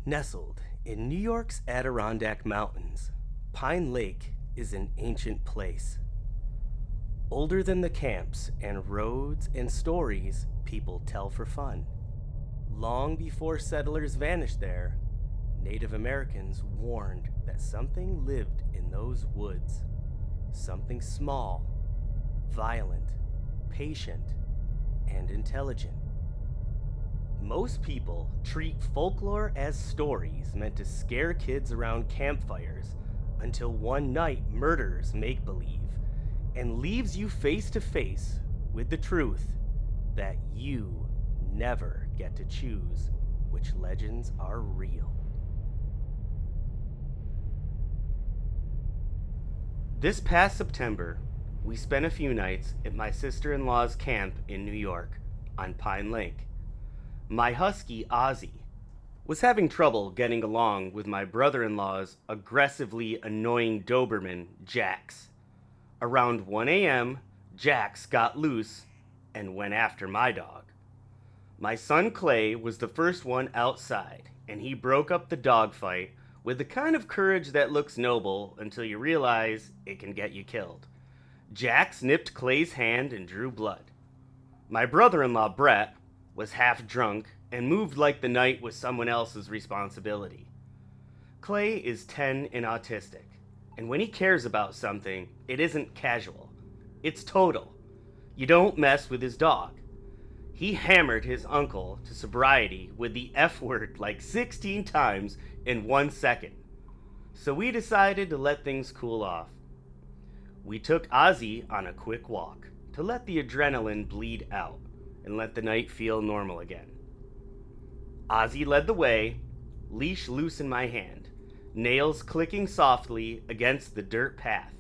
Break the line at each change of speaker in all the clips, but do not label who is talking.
Nestled in New York's Adirondack Mountains, Pine Lake is an ancient place. Older than the camps and roads and stories people tell for fun. Long before settlers vanished there, Native Americans warned that something lived in those woods. Something small, violent, patient, and intelligent. Most people treat folklore as stories meant to scare kids around campfires until one night murders make-believe and leaves you face to face with the truth that you never get to choose which legends are real. This past September, we spent a few nights at my sister-in-law's camp in New York on Pine Lake. My husky, Ozzy, was having trouble getting along with my brother-in-law's aggressively annoying Doberman, Jax. Around 1 a.m., Jax got loose and went after my dog. My son Clay was the first one outside, and he broke up the dogfight with the kind of courage that looks noble until you realize it can get you killed. Jax nipped Clay's hand and drew blood. My brother-in-law, Brett, was half drunk and moved like the night was someone else's responsibility. Clay is 10 and autistic, and when he cares about something, it isn't casual. It's total. You don't mess with his dog. He hammered his uncle to sobriety with the F word like 16 times in 1 second. So we decided to let things cool off. We took Ozzy on a quick walk to let the adrenaline bleed out and let the night feel normal again. Ozzy led the way, leash loose in my hand, nails clicking softly against the dirt path.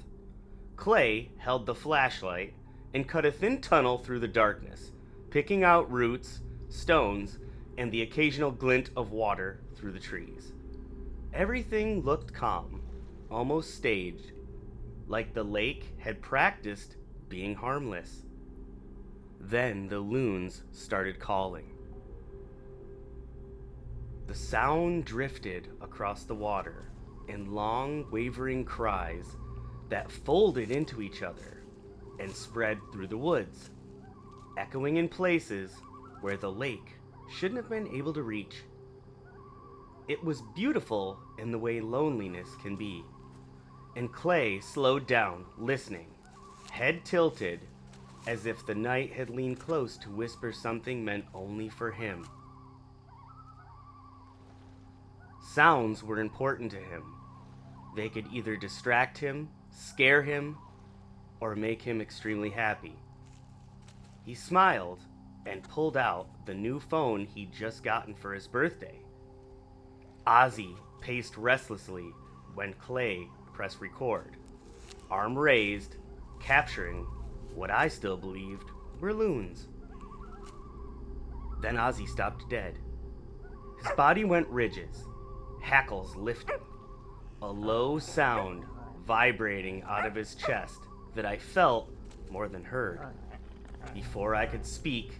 Clay held the flashlight and cut a thin tunnel through the darkness, picking out roots, stones, and the occasional glint of water through the trees. Everything looked calm, almost staged, like the lake had practiced being harmless. Then the loons started calling. The sound drifted across the water in long, wavering cries that folded into each other and spread through the woods, echoing in places where the lake shouldn't have been able to reach. It was beautiful in the way loneliness can be, and Clay slowed down, listening, head tilted, as if the night had leaned close to whisper something meant only for him. Sounds were important to him. They could either distract him, scare him, or make him extremely happy. He smiled and pulled out the new phone he'd just gotten for his birthday. Ozzy paced restlessly when Clay pressed record, arm raised, capturing what I still believed were loons. Then Ozzy stopped dead. His body went ridges, hackles lifting, a low sound vibrating out of his chest that I felt more than heard. Before I could speak,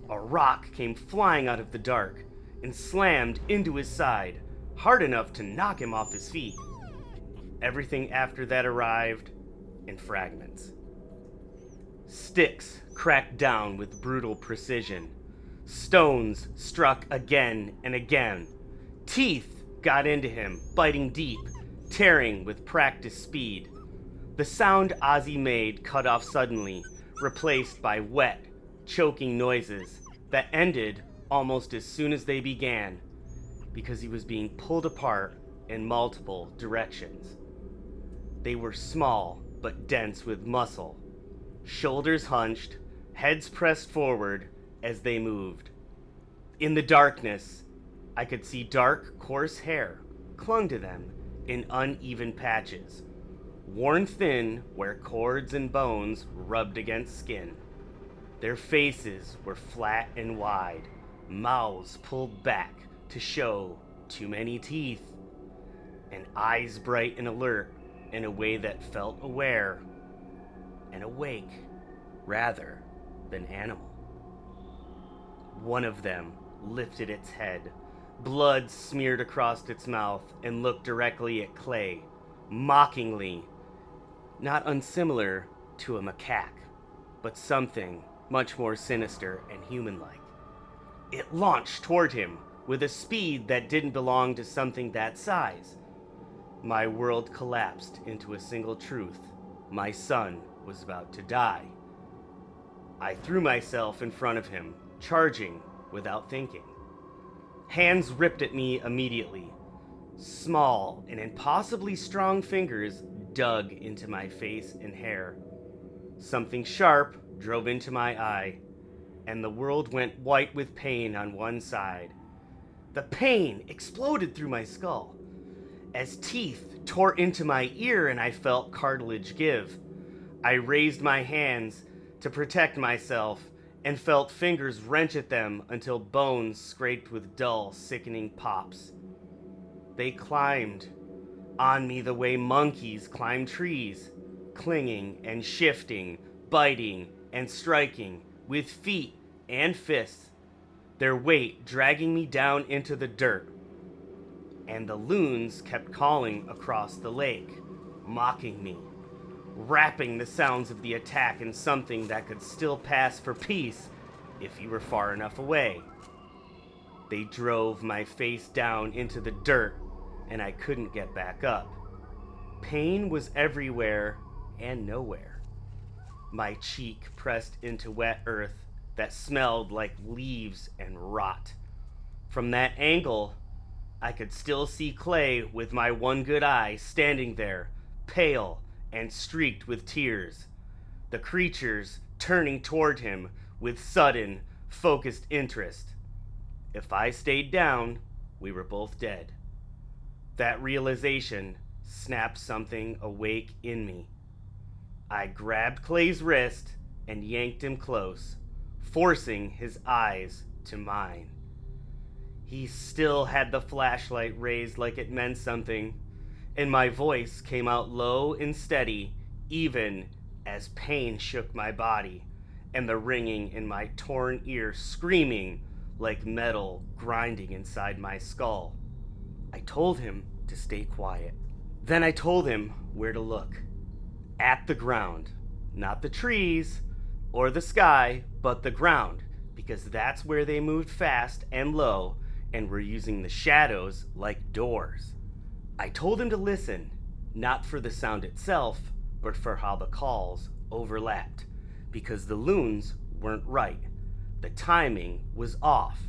a rock came flying out of the dark and slammed into his side, hard enough to knock him off his feet. Everything after that arrived in fragments. Sticks cracked down with brutal precision. Stones struck again and again. Teeth got into him, biting deep, tearing with practiced speed. The sound Ozzy made cut off suddenly, replaced by wet, choking noises that ended almost as soon as they began, because he was being pulled apart in multiple directions. They were small but dense with muscle, shoulders hunched, heads pressed forward as they moved. In the darkness, I could see dark, coarse hair clung to them in uneven patches, worn thin where cords and bones rubbed against skin. Their faces were flat and wide, mouths pulled back to show too many teeth, and eyes bright and alert in a way that felt aware and awake rather than animal. One of them lifted its head, Blood smeared across its mouth and looked directly at Clay, mockingly, not unsimilar to a macaque, but something much more sinister and human-like. It launched toward him with a speed that didn't belong to something that size. My world collapsed into a single truth. My son was about to die. I threw myself in front of him, charging without thinking. Hands ripped at me immediately. Small and impossibly strong fingers dug into my face and hair. Something sharp drove into my eye, and the world went white with pain on one side. The pain exploded through my skull as teeth tore into my ear and I felt cartilage give. I raised my hands to protect myself and felt fingers wrench at them until bones scraped with dull, sickening pops. They climbed on me the way monkeys climb trees, clinging and shifting, biting and striking with feet and fists, their weight dragging me down into the dirt. And the loons kept calling across the lake, mocking me, wrapping the sounds of the attack in something that could still pass for peace if you were far enough away. They drove my face down into the dirt, and I couldn't get back up. Pain was everywhere and nowhere. My cheek pressed into wet earth that smelled like leaves and rot. From that angle, I could still see Clay with my one good eye standing there, pale and streaked with tears. The creatures turning toward him with sudden, focused interest. If I stayed down, we were both dead. That realization snapped something awake in me. I grabbed Clay's wrist and yanked him close, forcing his eyes to mine. He still had the flashlight raised like it meant something, and my voice came out low and steady, even as pain shook my body, and the ringing in my torn ear screaming like metal grinding inside my skull. I told him to stay quiet. Then I told him where to look. At the ground. Not the trees or the sky, but the ground, because that's where they moved fast and low and were using the shadows like doors. I told him to listen, not for the sound itself, but for how the calls overlapped, because the loons weren't right. The timing was off.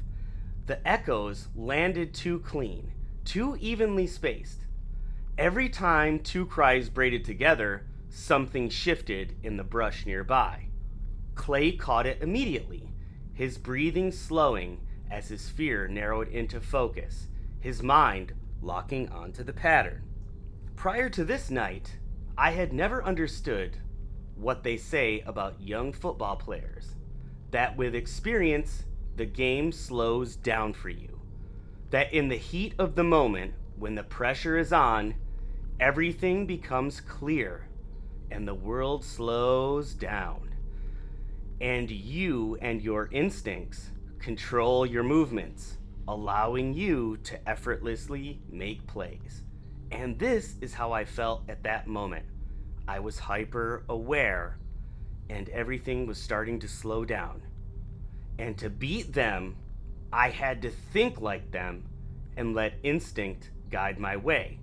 The echoes landed too clean, too evenly spaced. Every time two cries braided together, something shifted in the brush nearby. Clay caught it immediately, his breathing slowing as his fear narrowed into focus, his mind locking onto the pattern. Prior to this night, I had never understood what they say about young football players, that with experience, the game slows down for you, that in the heat of the moment, when the pressure is on, everything becomes clear and the world slows down, and you and your instincts control your movements, allowing you to effortlessly make plays. And this is how I felt at that moment. I was hyper aware, and everything was starting to slow down. And to beat them, I had to think like them and let instinct guide my way.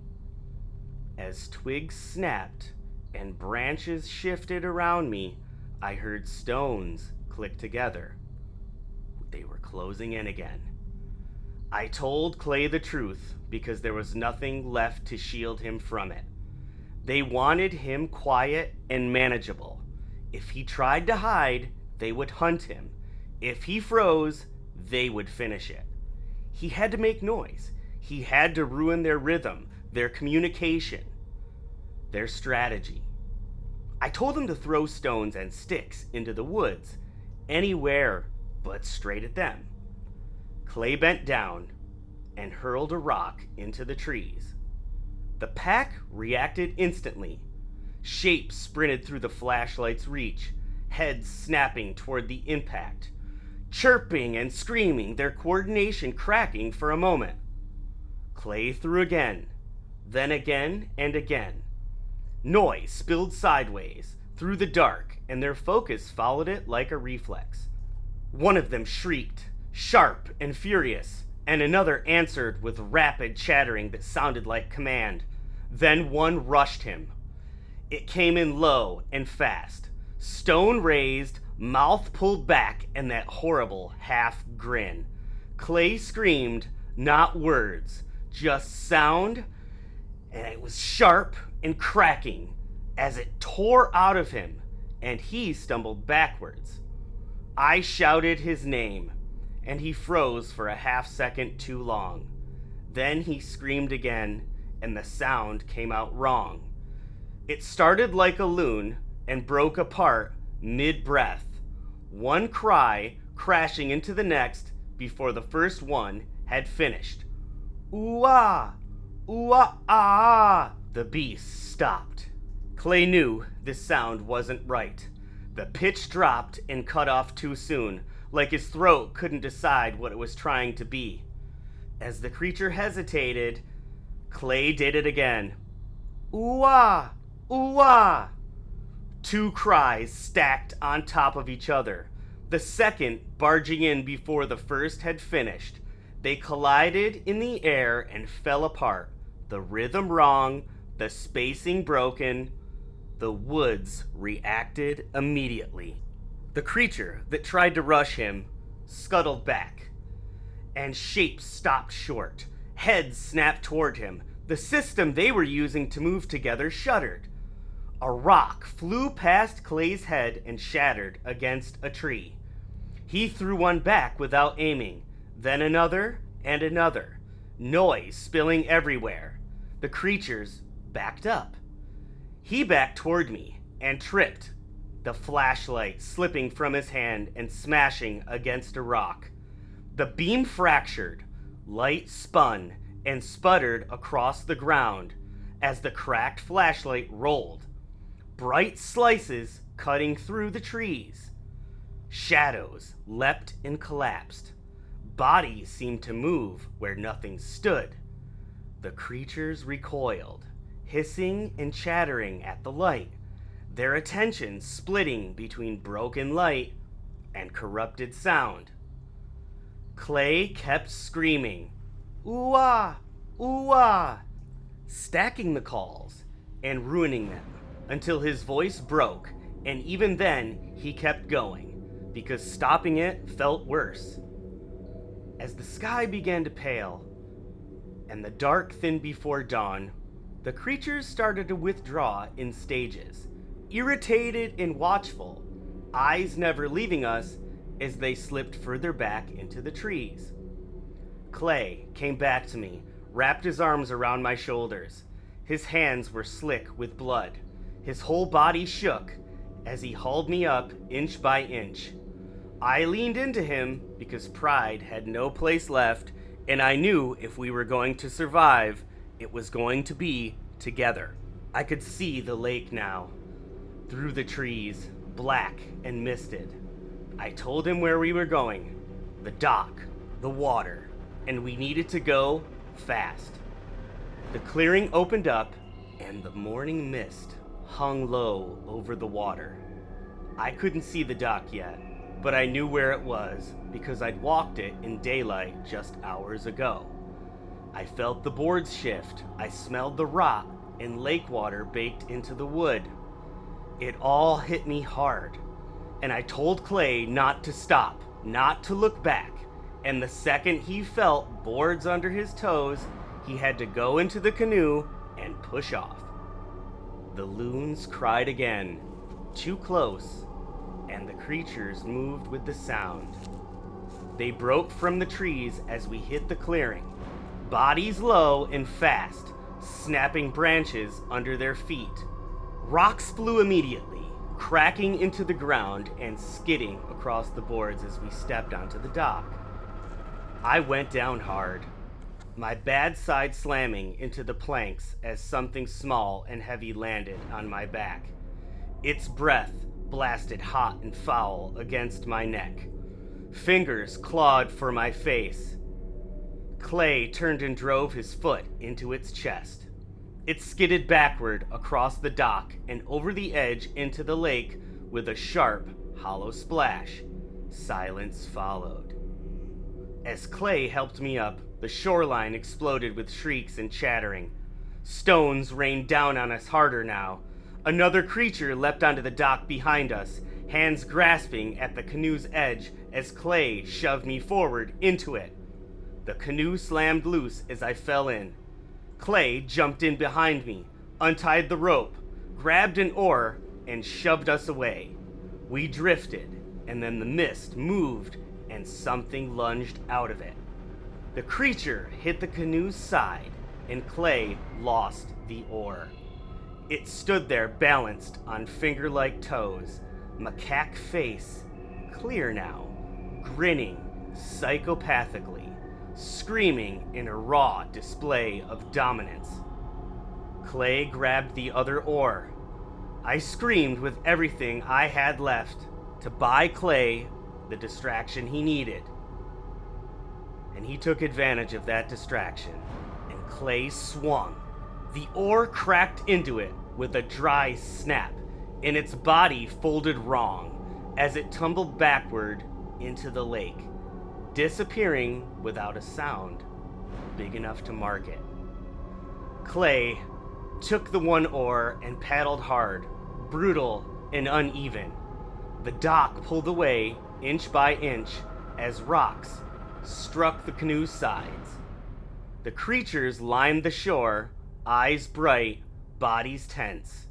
As twigs snapped and branches shifted around me, I heard stones click together. They were closing in again. I told Clay the truth because there was nothing left to shield him from it. They wanted him quiet and manageable. If he tried to hide, they would hunt him. If he froze, they would finish it. He had to make noise. He had to ruin their rhythm, their communication, their strategy. I told him to throw stones and sticks into the woods, anywhere but straight at them. Clay bent down and hurled a rock into the trees. The pack reacted instantly. Shapes sprinted through the flashlight's reach, heads snapping toward the impact. chirping and screaming, their coordination cracking for a moment. Clay threw again, then again and again. Noise spilled sideways through the dark, and their focus followed it like a reflex. One of them shrieked, sharp and furious, and another answered with rapid chattering that sounded like command. Then one rushed him. It came in low and fast, stone raised, mouth pulled back, and that horrible half grin. Clay screamed, not words, just sound, and it was sharp and cracking as it tore out of him, and he stumbled backwards. I shouted his name, and he froze for a half second too long. Then he screamed again, and the sound came out wrong. It started like a loon and broke apart mid-breath, one cry crashing into the next before the first one had finished. Ooh-ah! Ooh-ah-ah! The beast stopped. Clay knew this sound wasn't right. The pitch dropped and cut off too soon, like his throat couldn't decide what it was trying to be. As the creature hesitated, Clay did it again. Ooh-ah! Ooh-ah! Two cries stacked on top of each other, the second barging in before the first had finished. They collided in the air and fell apart, the rhythm wrong, the spacing broken. The woods reacted immediately. The creature that tried to rush him scuttled back, and shapes stopped short. Heads snapped toward him. The system they were using to move together shuddered. A rock flew past Clay's head and shattered against a tree. He threw one back without aiming, then another and another, noise spilling everywhere. The creatures backed up. He backed toward me and tripped, the flashlight slipping from his hand and smashing against a rock. The beam fractured, light spun and sputtered across the ground as the cracked flashlight rolled, bright slices cutting through the trees. Shadows leapt and collapsed. Bodies seemed to move where nothing stood. The creatures recoiled, hissing and chattering at the light, their attention splitting between broken light and corrupted sound. Clay kept screaming, ooh-ah, ooh-ah, stacking the calls and ruining them until his voice broke, and even then he kept going, because stopping it felt worse. As the sky began to pale and the dark thinned before dawn, the creatures started to withdraw in stages, irritated and watchful, eyes never leaving us as they slipped further back into the trees. Clay came back to me, wrapped his arms around my shoulders. His hands were slick with blood. His whole body shook as he hauled me up inch by inch. I leaned into him because pride had no place left, and I knew if we were going to survive, it was going to be together. I could see the lake now, through the trees, black and misted. I told him where we were going, the dock, the water, and we needed to go fast. The clearing opened up, and the morning mist hung low over the water. I couldn't see the dock yet, but I knew where it was because I'd walked it in daylight just hours ago. I felt the boards shift, I smelled the rot and lake water baked into the wood. It all hit me hard, and I told Clay not to stop, not to look back, and the second he felt boards under his toes, he had to go into the canoe and push off. The loons cried again, too close, and the creatures moved with the sound. They broke from the trees as we hit the clearing, bodies low and fast, snapping branches under their feet. Rocks flew immediately, cracking into the ground and skidding across the boards as we stepped onto the dock. I went down hard, my bad side slamming into the planks as something small and heavy landed on my back. Its breath blasted hot and foul against my neck. Fingers clawed for my face. Clay turned and drove his foot into its chest. It skidded backward across the dock and over the edge into the lake with a sharp, hollow splash. Silence followed. As Clay helped me up, the shoreline exploded with shrieks and chattering. Stones rained down on us harder now. Another creature leapt onto the dock behind us, hands grasping at the canoe's edge as Clay shoved me forward into it. The canoe slammed loose as I fell in. Clay jumped in behind me, untied the rope, grabbed an oar, and shoved us away. We drifted, and then the mist moved and something lunged out of it. The creature hit the canoe's side, and Clay lost the oar. It stood there balanced on finger-like toes, macaque face, clear now, grinning psychopathically, screaming in a raw display of dominance. Clay grabbed the other oar. I screamed with everything I had left to buy Clay the distraction he needed. And he took advantage of that distraction, and Clay swung. The oar cracked into it with a dry snap, and its body folded wrong as it tumbled backward into the lake, disappearing without a sound big enough to mark it. Clay took the one oar and paddled hard, brutal and uneven. The dock pulled away inch by inch as rocks struck the canoe's sides. The creatures lined the shore, eyes bright, bodies tense.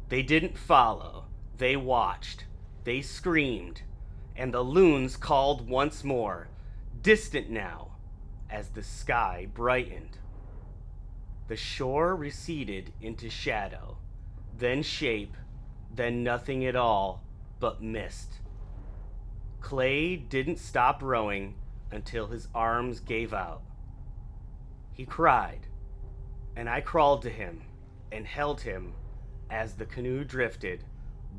They didn't follow, they watched, they screamed, and the loons called once more, distant now, as the sky brightened. The shore receded into shadow, then shape, then nothing at all but mist. Clay didn't stop rowing until his arms gave out. He cried, and I crawled to him and held him as the canoe drifted,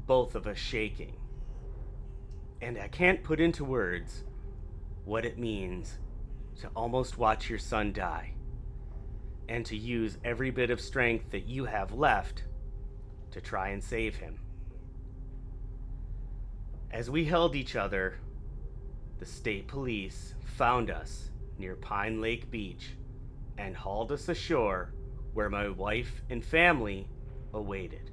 both of us shaking. And I can't put into words what it means to almost watch your son die, and to use every bit of strength that you have left to try and save him. As we held each other, the state police found us near Pine Lake Beach and hauled us ashore where my wife and family awaited.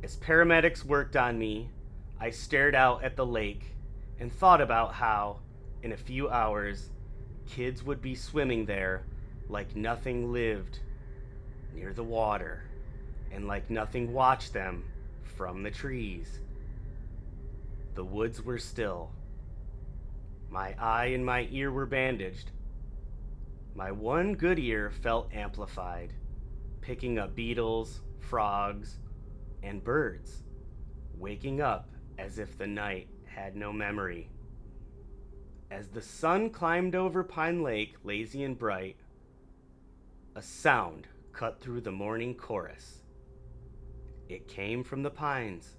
As paramedics worked on me, I stared out at the lake and thought about how, in a few hours, kids would be swimming there like nothing lived near the water, and like nothing watched them from the trees. The woods were still. My eye and my ear were bandaged. My one good ear felt amplified, picking up beetles, frogs, and birds, waking up as if the night had no memory. As the sun climbed over Pine Lake, lazy and bright, a sound cut through the morning chorus. It came from the pines.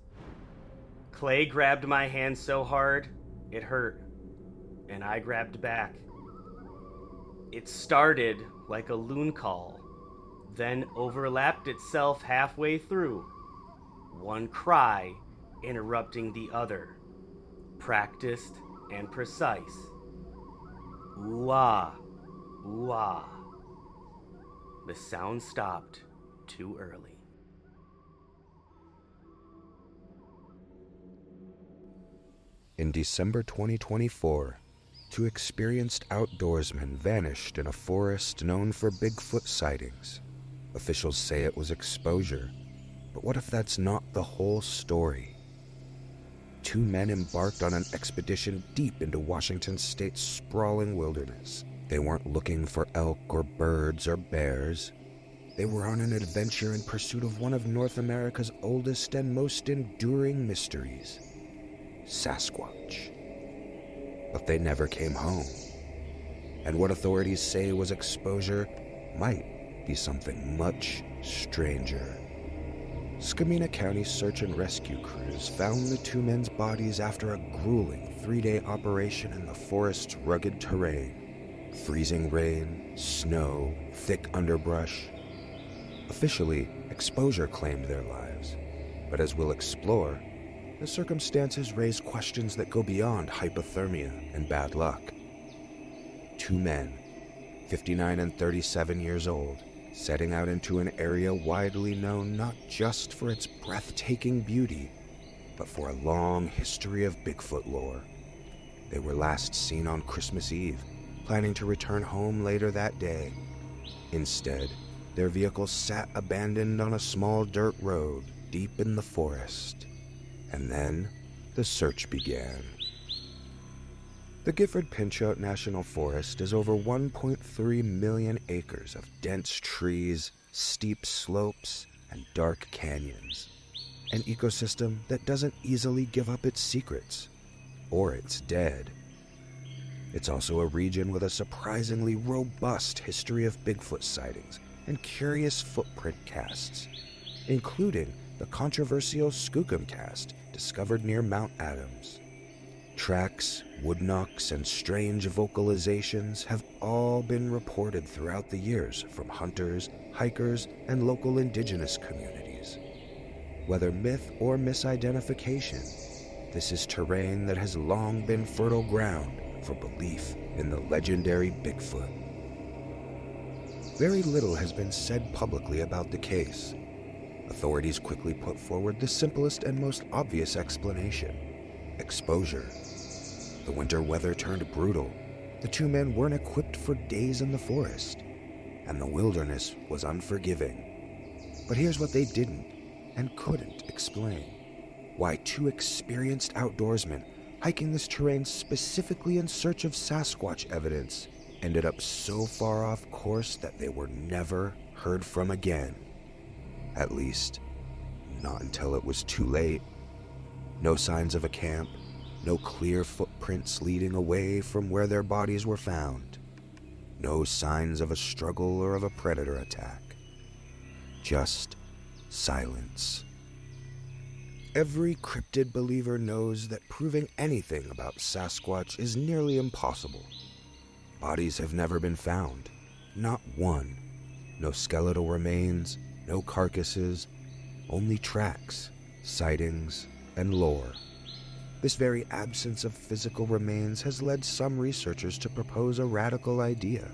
Clay grabbed my hand so hard, it hurt, and I grabbed back. It started like a loon call, then overlapped itself halfway through, one cry interrupting the other, practiced and precise. Ooh-ah, ooh-ah. The sound stopped too early.
In December 2024, two experienced outdoorsmen vanished in a forest known for Bigfoot sightings. Officials say it was exposure, but what if that's not the whole story? Two men embarked on an expedition deep into Washington State's sprawling wilderness. They weren't looking for elk or birds or bears. They were on an adventure in pursuit of one of North America's oldest and most enduring mysteries, Sasquatch. But they never came home. And what authorities say was exposure might be something much stranger. Skamina County search and rescue crews found the two men's bodies after a grueling 3-day operation in the forest's rugged terrain. Freezing rain, snow, thick underbrush. Officially, exposure claimed their lives, but as we'll explore, the circumstances raise questions that go beyond hypothermia and bad luck. Two men, 59 and 37 years old, setting out into an area widely known not just for its breathtaking beauty, but for a long history of Bigfoot lore. They were last seen on Christmas Eve, planning to return home later that day. Instead, their vehicle sat abandoned on a small dirt road deep in the forest. And then, the search began. The Gifford-Pinchot National Forest is over 1.3 million acres of dense trees, steep slopes, and dark canyons. An ecosystem that doesn't easily give up its secrets, or its dead. It's also a region with a surprisingly robust history of Bigfoot sightings and curious footprint casts, including the controversial Skookum cast discovered near Mount Adams. Tracks, wood knocks, and strange vocalizations have all been reported throughout the years from hunters, hikers, and local indigenous communities. Whether myth or misidentification, this is terrain that has long been fertile ground for belief in the legendary Bigfoot. Very little has been said publicly about the case. Authorities quickly put forward the simplest and most obvious explanation: exposure. The winter weather turned brutal. The two men weren't equipped for days in the forest, and the wilderness was unforgiving. But here's what they didn't and couldn't explain: why two experienced outdoorsmen hiking this terrain specifically in search of Sasquatch evidence ended up so far off course that they were never heard from again. At least, not until it was too late. No signs of a camp, no clear footprints leading away from where their bodies were found. No signs of a struggle or of a predator attack. Just silence. Every cryptid believer knows that proving anything about Sasquatch is nearly impossible. Bodies have never been found. Not one. No skeletal remains, no carcasses, only tracks, sightings, and lore. This very absence of physical remains has led some researchers to propose a radical idea.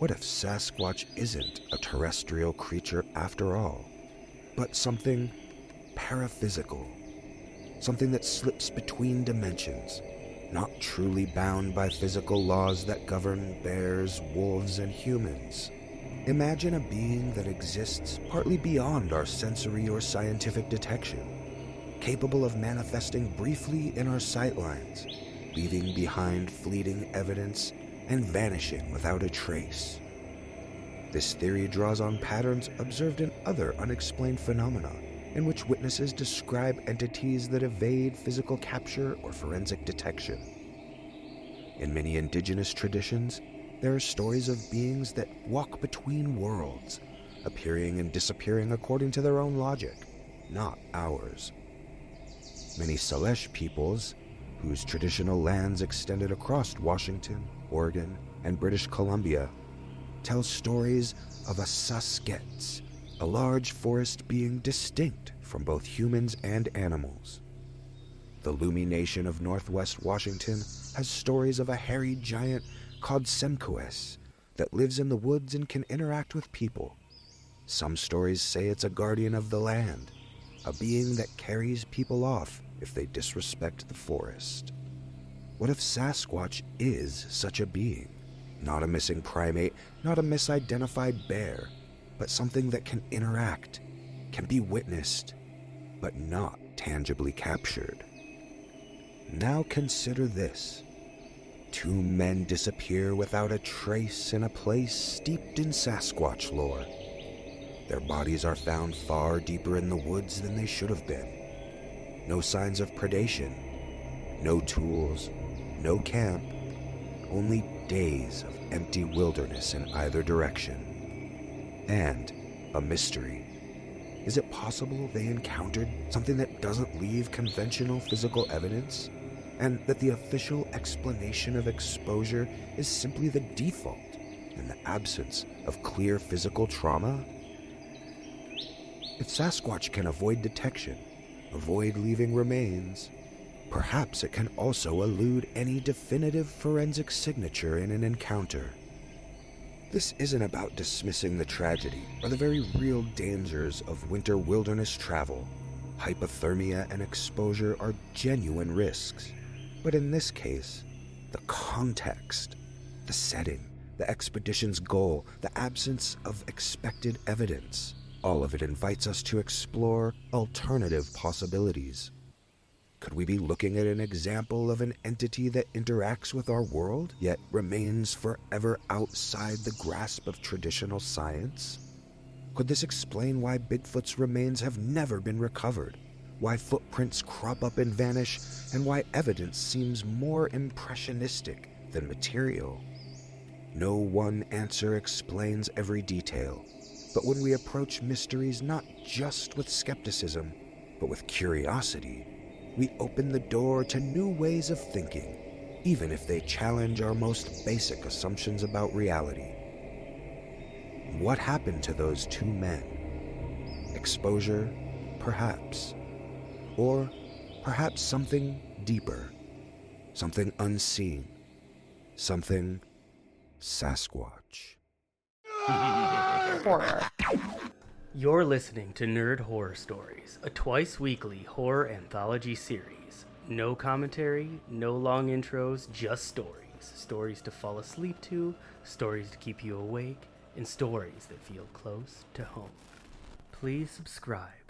What if Sasquatch isn't a terrestrial creature after all, but something paraphysical, something that slips between dimensions, not truly bound by physical laws that govern bears, wolves, and humans? Imagine a being that exists partly beyond our sensory or scientific detection, capable of manifesting briefly in our sightlines, leaving behind fleeting evidence and vanishing without a trace. This theory draws on patterns observed in other unexplained phenomena, in which witnesses describe entities that evade physical capture or forensic detection. In many indigenous traditions, there are stories of beings that walk between worlds, appearing and disappearing according to their own logic, not ours. Many Salish peoples, whose traditional lands extended across Washington, Oregon, and British Columbia, tell stories of a Saskets, a large forest being distinct from both humans and animals. The Lumi Nation of Northwest Washington has stories of a hairy giant called Semkoes that lives in the woods and can interact with people. Some stories say it's a guardian of the land, a being that carries people off if they disrespect the forest. What if Sasquatch is such a being? Not a missing primate, not a misidentified bear, but something that can interact, can be witnessed, but not tangibly captured. Now consider this. Two men disappear without a trace in a place steeped in Sasquatch lore. Their bodies are found far deeper in the woods than they should have been. No signs of predation, no tools, no camp, only days of empty wilderness in either direction. And a mystery. Is it possible they encountered something that doesn't leave conventional physical evidence? And that the official explanation of exposure is simply the default in the absence of clear physical trauma? If Sasquatch can avoid detection, avoid leaving remains, perhaps it can also elude any definitive forensic signature in an encounter. This isn't about dismissing the tragedy or the very real dangers of winter wilderness travel. Hypothermia and exposure are genuine risks. But in this case, the context, the setting, the expedition's goal, the absence of expected evidence, all of it invites us to explore alternative possibilities. Could we be looking at an example of an entity that interacts with our world, yet remains forever outside the grasp of traditional science? Could this explain why Bigfoot's remains have never been recovered, why footprints crop up and vanish, and why evidence seems more impressionistic than material? No one answer explains every detail, but when we approach mysteries not just with skepticism, but with curiosity, we open the door to new ways of thinking, even if they challenge our most basic assumptions about reality. What happened to those two men? Exposure, perhaps. Or perhaps something deeper, something unseen, something Sasquatch.
Horror.
You're listening to Nerd Horror Stories, a twice-weekly horror anthology series. No commentary, no long intros, just stories. Stories to fall asleep to, stories to keep you awake, and stories that feel close to home. Please subscribe